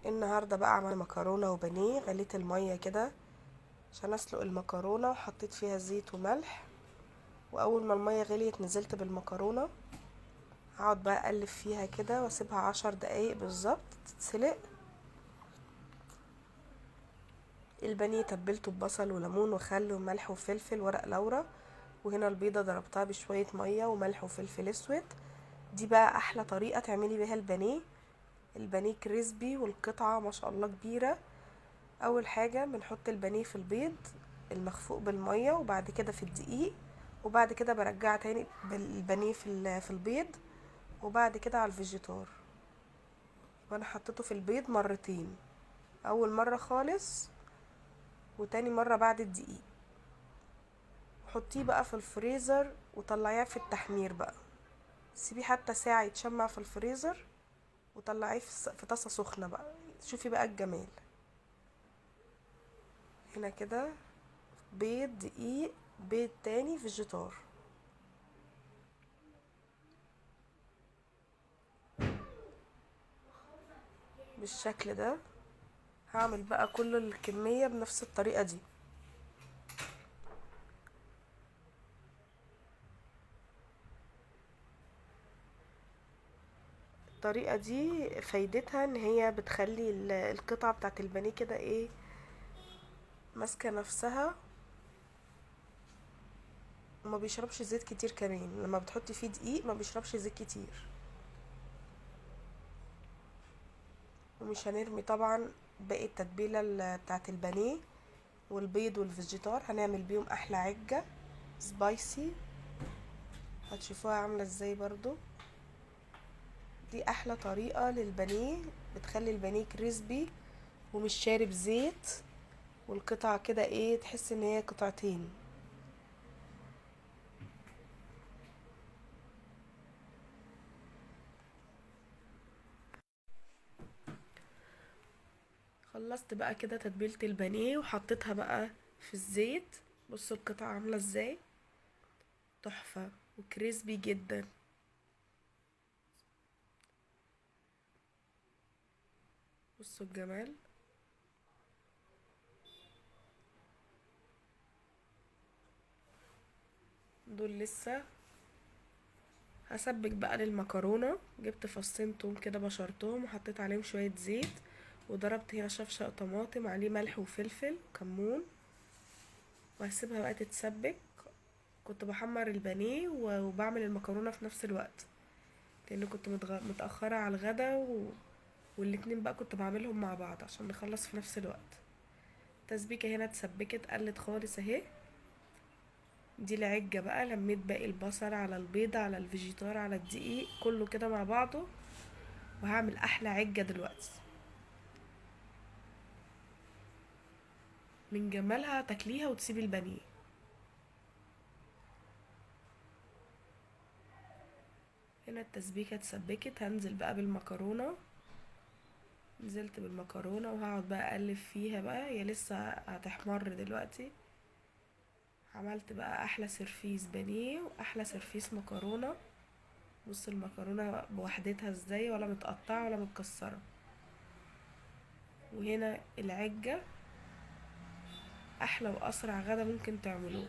النهارده بقى عمل مكرونه وبانيه. غليت الميه كده عشان اسلق المكرونه، وحطيت فيها زيت وملح. واول ما الميه غليت نزلت بالمكرونه. هقعد بقى اقلب فيها كده واسيبها 10 دقايق بالظبط تتسلق. البانيه تبلته ببصل وليمون وخل وملح وفلفل ورق لورا. وهنا البيضه ضربتها بشويه ميه وملح وفلفل اسود. دي بقى احلى طريقه تعملي بيها البانيه. البانيه كريسبي والقطعه ما شاء الله كبيره. اول حاجه بنحط البانيه في البيض المخفوق بالميه، وبعد كده في الدقيق، وبعد كده برجع تاني بالبانيه في البيض، وبعد كده على الفيجيتار. وانا حطيته في البيض مرتين، اول مره خالص وتاني مره بعد الدقيق. حطيه بقى في الفريزر وطلعيه في التحمير بقى. سيبيه حتى ساعه يتشمع في الفريزر، وطلعيه في طاسه سخنه بقى. شوفي بقى الجمال. هنا كده بيض دقيق، بيض تاني فيجيتار بالشكل ده. هعمل بقى كل الكمية بنفس الطريقة دي. الطريقة دي فايدتها ان هي بتخلي القطعة بتاعت البانيه كده ايه، ماسكة نفسها، وما بيشربش زيت كتير. كمان لما بتحطي فيه دقيق ما بيشربش زيت كتير. ومش هنرمي طبعا باقي التتبيلة بتاعت البانيه والبيض والفيجيتار. هنعمل بيهم احلى عجة سبايسي، هتشوفوها عاملة ازاي برضو. دي احلى طريقة للبانيه، بتخلي البانيه كريسبي ومش شارب زيت، والقطعة كده ايه، تحس ان هي قطعتين. خلصت بقى كده تتبيلة البانيه وحطيتها بقى في الزيت. بصوا القطعة عاملة ازاي، تحفة وكريسبي جدا. بصوا الجمال. دول لسه. هسبك بقى للمكرونة. جبت فصين توم كده بشرتهم وحطيت عليهم شوية زيت، وضربت هنا شفشق طماطم عليه ملح وفلفل وكمون، وهسيبها بقى تتسبك. كنت بحمر البانيه وبعمل المكرونة في نفس الوقت، لان كنت متأخرة على الغدا والاتنين بقى كنت بعملهم مع بعض عشان نخلص في نفس الوقت. التسبيكة هنا اتسبكت قلت خالص اهي. دي العجة بقى، لميت باقي البصل على البيض على الفيجيتار على الدقيق كله كده مع بعضه، وهعمل احلى عجة دلوقتي. من جمالها تاكليها وتسيبي البانيه. هنا التسبيكة اتسبكت، هنزل بقى بالمكرونة. نزلت بالمكرونة وهقعد بقى اقلب فيها بقى، هي لسه هتحمر دلوقتي. عملت بقى احلى سرفيس بانيه واحلى سرفيس مكرونة. بص المكرونة بوحدتها ازاي، ولا متقطعة ولا متكسرة. وهنا العجة، احلى واسرع غدا ممكن تعملوه.